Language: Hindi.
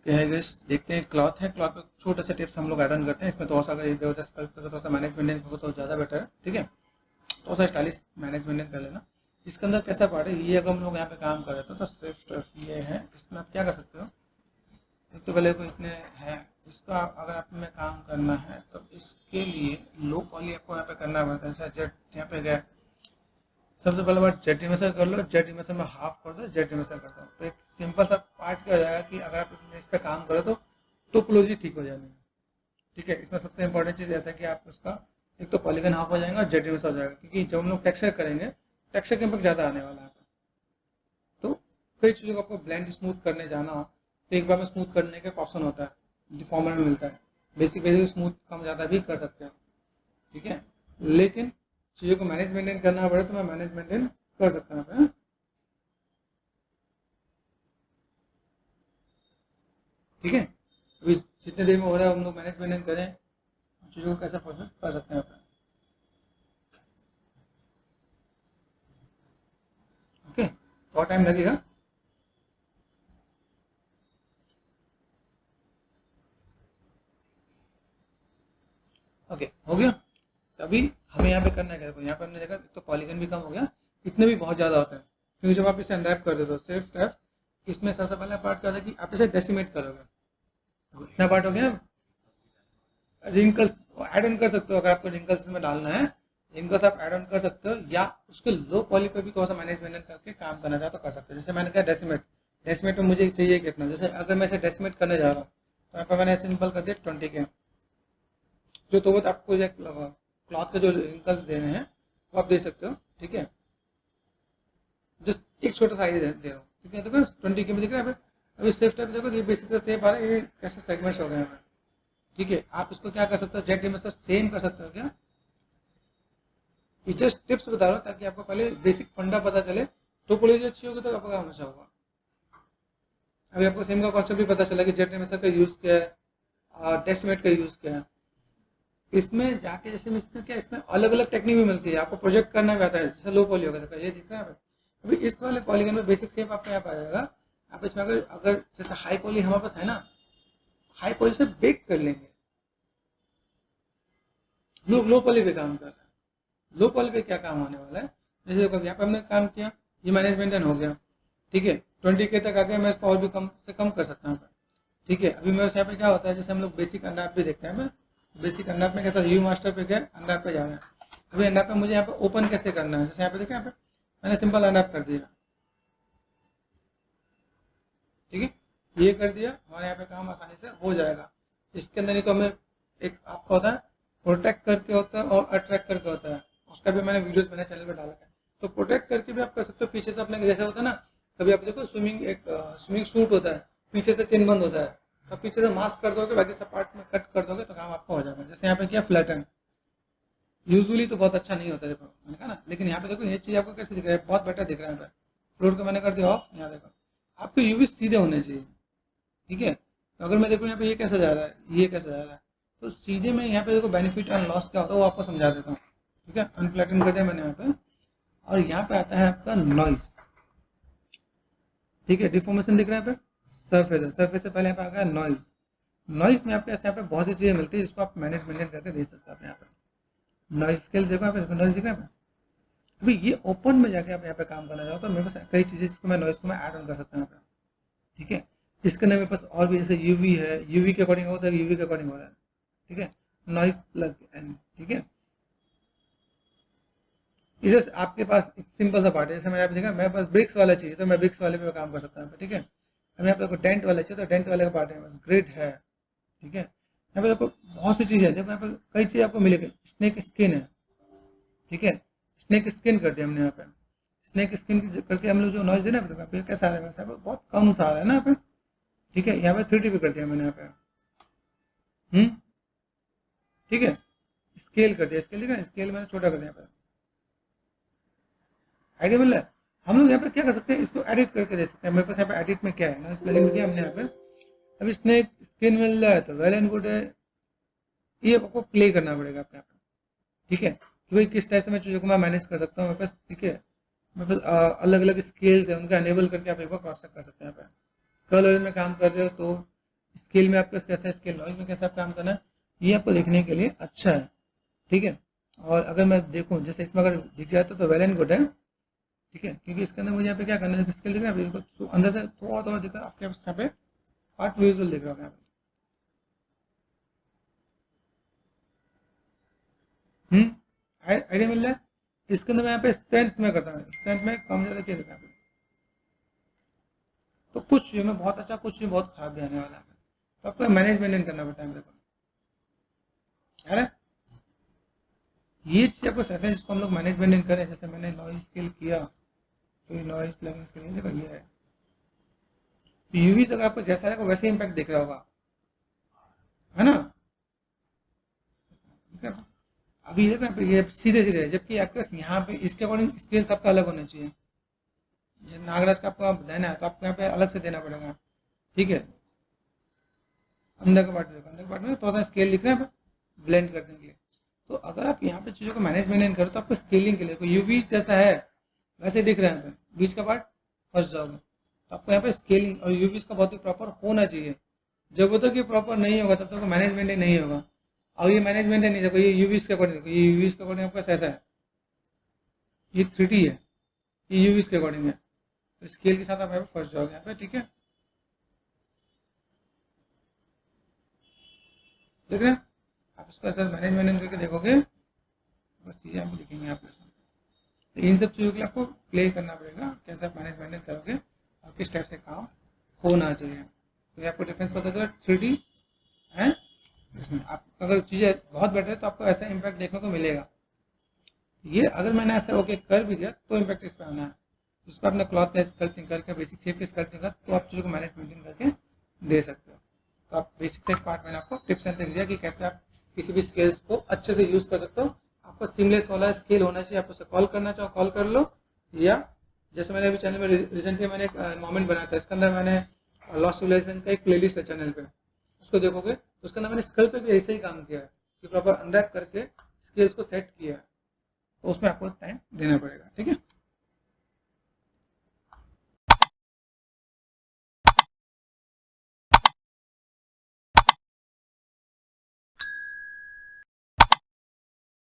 देखते हैं क्लॉथ है, क्लॉथ पे छोटे से टिप्स हम लोग ऐड ऑन करते हैं। इसमें थोड़ा सा अगर इधर उधर स्कल्प करके थोड़ा सा मैनेजमेंट करो तो ज़्यादा बेटर है, ठीक है। थोड़ा सा स्टाइलिश मैनेजमेंट कर लेना। इसके अंदर कैसा पार्ट है, ये अगर हम लोग यहाँ पे काम कर रहे थे तो सिर्फ ये है। इसमें आप क्या कर सकते हो, एक तो पहले को इतने हैं, इसका अगर आप में काम करना है तो इसके लिए लो पॉली आपको यहाँ पे करना पड़ता है। जैसे जेट यहाँ पे गया, सबसे पहले बार जेट इमेजर कर लो, जेट इमेजर में हाफ कर दो, जेट इमेजर कर दो, तो एक सिंपल सा पार्ट क्या हो जाएगा कि अगर आप इस पे काम करो तो टोपोलॉजी ठीक हो जाएगी, ठीक है। इसमें सबसे इंपॉर्टेंट चीज़ ऐसा है कि आप उसका एक तो पॉलीगन हाफ हो जाएगा और जेट इमेजर हो जाएगा, क्योंकि जब हम लोग टेक्सचर करेंगे टेक्सचर के इम्पैक्ट ज़्यादा आने वाला है। तो कई चीज़ों को आपको ब्लेंड स्मूथ करने जाना हो तो एक बार में स्मूथ करने का ऑप्शन होता है, डिफॉर्मर में मिलता है। बेसिक स्मूथ कम ज़्यादा भी कर सकते हैं, ठीक है। लेकिन चीज़ों को मैनेज मेंटेन करना पड़े तो मैं मैनेज मेंटेन कर सकता हूँ यहाँ पे, ठीक है। अभी जितने देर में हो रहा है हम लोग मैनेज मेंटेन करें, चीज़ों को कैसे परफेक्ट कर सकते हैं यहाँ पे, ओके। थोड़ा टाइम लगेगा, ओके हो गया। अभी हमें यहाँ पे करना है क्या, देखो यहाँ पे हमने देखा तो पॉलीगन भी कम हो गया, इतने भी बहुत ज़्यादा होता है, क्योंकि जब आप इसे अनरैप कर देते हो सिर्फ एफ, इसमें सबसे पहला पार्ट क्या था कि आप इसे डेसिमेट करोगे, देखो इतना पार्ट हो गया। रिंकल्स ऐड ऑन कर सकते हो, अगर आपको रिंकल्स में डालना है रिंकल्स आप ऐड ऑन कर सकते हो, या उसके लो पॉली पे भी थोड़ा सा मैनेजमेंट करके काम करना चाहो तो कर सकते हो। जैसे मैंने कहा डेसिमेट, डेसिमेट में मुझे चाहिए कितना, जैसे अगर मैं इसे डेसिमेट करने जा रहा हूँ तो यहाँ पर मैंने सिंपल कर दिया 20 के, जो तो वो आपको क्लॉथ के जो रिंकल्स देने हैं वो आप दे सकते हो, ठीक है। जस्ट एक छोटा साइज दे रहा हूँ, ठीक है। देखो 20 के में दिख रहा है। अभी सेफ टाइप देखो, ये बेसिक सेफ आ रहा है, ये कैसे सेगमेंट्स हो गए हैं, ठीक है। आप इसको क्या कर सकते हो, जेट इमेज सेम कर सकते हो क्या, ये जस्ट टिप्स बता रहा हूँ ताकि आपको पहले बेसिक फंडा पता चले, टोपोलॉजी अच्छी होगी तो आपका काम अच्छा होगा। अभी आपको सेम का कॉन्सेप्ट भी पता चला कि जेट इमेज का यूज़ क्या है, डेसिमेट का यूज़ क्या है। इसमें जाके जैसे इसमें क्या, इसमें अलग अलग टेक्निक भी मिलती है, आपको प्रोजेक्ट करना भी आता है। जैसे लो पॉली होगा, देखो ये दिख रहा है। अभी इस वाले पॉलीगन में बेसिक शेप आपको यहाँ पे आ जाएगा। आप इसमें अगर अगर जैसे हाई पॉली हमारे पास है ना, हाई पॉली से बेक कर लेंगे, लो पॉली पे काम कर रहे हैं। लो पॉली पे क्या काम होने वाला है, जैसे देखो यहाँ पे हमने काम किया, ये मैनेजमेंट हो गया, ठीक है। 20 के तक आके मैं इसको और भी कम से कम कर सकता हूँ, ठीक है। अभी मेरे यहाँ पे क्या होता है, जैसे हम लोग बेसिक अनरैप भी देखते हैं, बेसिक अनरैप में कैसा यू मास्टर पे गया, अनरैप पे जा रहा है। अभी अनरैप पे मुझे यहाँ पे ओपन कैसे करना है, जैसे यहाँ पे देखा, यहाँ पे मैंने सिंपल अनरैप कर दिया, ठीक है। ये कर दिया, हमारे यहाँ पे काम आसानी से हो जाएगा। इसके अंदर नहीं तो हमें एक आपका होता है प्रोटेक्ट करके होता है और अट्रैक्ट करके होता है, उसका भी मैंने वीडियोस मैंने चैनल पे डाला है। तो प्रोटेक्ट करके भी आप कर सकते हो, पीछे से अपने जैसे होता है ना, कभी आप देखो स्विमिंग एक स्विमिंग सूट होता है, पीछे से चिन बंद होता है, तो पीछे से मास्क कर दोगे, बाकी सब पार्ट में कट कर दोगे तो काम आपका हो जाएगा। जैसे यहाँ पे क्या फ्लैटन, यूजुअली तो बहुत अच्छा नहीं होता, देखो मैंने कहा ना, लेकिन यहाँ पे देखो ये चीज़ आपको कैसे दिख रहा है, बहुत बेटर दिख रहा है। फ्लोट को मैंने कर दिया ऑफ, यहाँ देखो आपके यूवी सीधे होने चाहिए, ठीक है। तो अगर मैं देखूँ यहाँ पे ये कैसे जा रहा है, ये कैसे जा रहा है, तो सीधे में यहाँ पे देखो बेनिफिट एंड लॉस क्या होता है वो आपको समझा देता हूँ, ठीक है। अनफ्लैटन कर दिया मैंने यहाँ पे, और यहाँ पे आता है आपका नॉइस, ठीक है। डिफॉर्मेशन दिख रहा है यहाँ पे, सरफेस है, सरफेस से पहले यहाँ पे आ गया नॉइज। नॉइज में आपके यहाँ पे बहुत सी चीज़ें मिलती है जिसको आप मैनेज मेंटेन करके दे सकते हैं। यहाँ पे नॉइज स्केल देखो, यहाँ पे नॉइज दिख रहा है। अभी ये ओपन में जाके आप यहाँ पे काम करना चाहो तो मेरे पास कई चीज़ें जिसको मैं नॉइज को मैं ऐड ऑन कर सकता हूँ यहाँ पे, ठीक है। इसके अंदर मेरे पास और भी जैसे यूवी है, यूवी के अकॉर्डिंग होता है, यूवी के अकॉर्डिंग हो रहा है, ठीक है। नॉइज प्लग एन, ठीक है। इसे आपके पास एक सिंपल सा पार्ट है, जैसे मैंने आप देखा मेरे पास ब्रिक्स वाला चाहिए तो मैं ब्रिक्स वाले पे काम कर सकता हूँ, ठीक है। अब यहाँ पे आपको डेंट वाला चाहिए तो डेंट वाले का पार्ट है, बस ग्रिड है, ठीक है। यहाँ पे आपको बहुत सी चीज़ें हैं, देखो यहाँ पे कई चीज़ आपको मिलेगी। स्नेक स्किन है, ठीक है, स्नेक स्किन कर दिया हमने यहाँ पे। स्नेक स्किन करके हम लोग जो नॉइज देना है पे कैसा आ रहा है, बहुत कम सा आ रहा है ना यहाँ पे, ठीक है। यहाँ पे 3D पे कर दिया मैंने यहाँ पे, ठीक है। स्केल कर दिया, स्केल देखा, स्केल मैंने छोटा कर दिया यहाँ पे, आइडिया मिल रहा है। हम लोग यहाँ पे क्या कर सकते हैं, इसको एडिट करके दे सकते हैं। मेरे पास यहाँ पे एडिट में क्या है ना, इस प्लगइन में किया हमने यहाँ पे। अब स्नेक स्किन मिल रहा है तो वेल एंड गुड है, ये आपको प्ले करना पड़ेगा आपके यहाँ पे, ठीक है, कि भाई किस टाइप से मैं चीज़ों को मैं मैनेज कर सकता हूँ मेरे पास, ठीक है। मेरे पास अलग अलग स्केल्स है, उनका अनेबल करके आप एक बार क्रॉस चेक कर सकते हैं। यहाँ पे कलर में काम कर रहे हो तो स्केल में आपका कैसा है, स्केल नॉइज में कैसा काम करना है, ये आपको देखने के लिए अच्छा है, ठीक है। और अगर मैं देखूं जैसे इसमें अगर दिख जाए तो वेल एंड गुड है, ठीक है, क्योंकि इसके अंदर मुझे यहाँ पे क्या करना है, स्केल दिख रहा है तो अंदर से थोड़ा थोड़ा दिख रहा है आपके यहाँ पे पार्ट विजुअल दिख रहा है यहाँ पे। आइडिया मिल रहा है। इसके अंदर मैं यहाँ पे स्ट्रेंथ में करता हूँ, स्ट्रेंथ में कम ज़्यादा किया दिख रहा है, तो कुछ में बहुत अच्छा कुछ में बहुत खराब भी आने वाला है, तो आपको मैनेज मेंटेन करना पड़ता है मेरे को, है। ये चीज़ आपको ऐसा है जिसको हम लोग मैनेज मेंटेन करें, जैसे मैंने नॉइज स्केल किया, फिर नॉइज प्लगइन स्केल, ये देखो ये है यूवी, अगर आपको जैसा है वैसे इम्पैक्ट दिख रहा होगा, है ना। अभी देखो ये सीधे सीधे है, जबकि आपके यहाँ पे इसके अकॉर्डिंग स्केल सबका अलग होना चाहिए। नागराज का आपको देना है तो आपको यहाँ पे अलग से देना पड़ेगा, ठीक है। अंदर का पार्ट देखो, अंदर का पार्ट में थोड़ा सा स्केल लिख रहे हैं ब्लेंड करने के लिए। तो अगर आप यहाँ पे चीज़ों को मैनेजमेंट करो तो आपको स्केलिंग के लिए यूवी जैसा है वैसे दिख रहे हैं, बीच का पार्ट फंस जाओगे, तो आपको यहाँ पे स्केलिंग और यूवी का बहुत ही प्रॉपर होना चाहिए। जब तक ये प्रॉपर नहीं होगा तब तक मैनेजमेंट नहीं होगा। और ये मैनेजमेंट नहीं देखो, ये यूवीज के अकॉर्डिंग देखो, ये यूवीज के अकॉर्डिंग आपका ऐसा है, ये 3D है, ये यूवीज के अकॉर्डिंग है, तो स्केल के साथ आप यहाँ पे फंस जाओगे यहाँ पे, ठीक है। देख रहे हैं आप इसको ऐसा मैनेजमेंट करके देखोगे बस चीज़ें आपको दिखेंगी आपके सामने। तो इन सब चीज़ों के लिए आपको प्ले करना पड़ेगा, कैसे आप मैनेजमेंट करोगे और किस टाइप से काम होना चाहिए। तो ये आपको डिफरेंस पता चला 3D है, इसमें आप अगर चीज़ें बहुत बेटर है तो आपको ऐसा इम्पैक्ट देखने को मिलेगा। ये अगर मैंने ऐसा ओके कर भी दिया तो इम्पैक्ट इस पर आना है, उस पर अपना क्लॉथ का स्कल्पटिंग करके बेसिक शेप की स्कल्पटिंग कर, तो आप चीज़ों को मैनेज मेंटेन करके दे सकते हो। तो आप बेसिक से एक पार्ट मैंने आपको टिप्स एंड ट्रिक्स दिया कि कैसे आप किसी भी स्केल्स को अच्छे से यूज़ कर सकते हो। आपको सिमलेस वाला स्केल होना चाहिए, आप उसे कॉल करना चाहो कॉल कर लो, या जैसे मैंने अभी चैनल में रिसेंटली मैंने एक मोमेंट बनाया था, इसके अंदर मैंने लॉस्ट सिविलाइजेशन का एक प्लेलिस्ट है चैनल पे, उसको देखोगे तो उसके अंदर मैंने स्केल पे भी ऐसे ही काम किया है कि प्रॉपर अनरैप करके स्केल्स को सेट किया है, तो उसमें आपको टाइम देना पड़ेगा, ठीक है।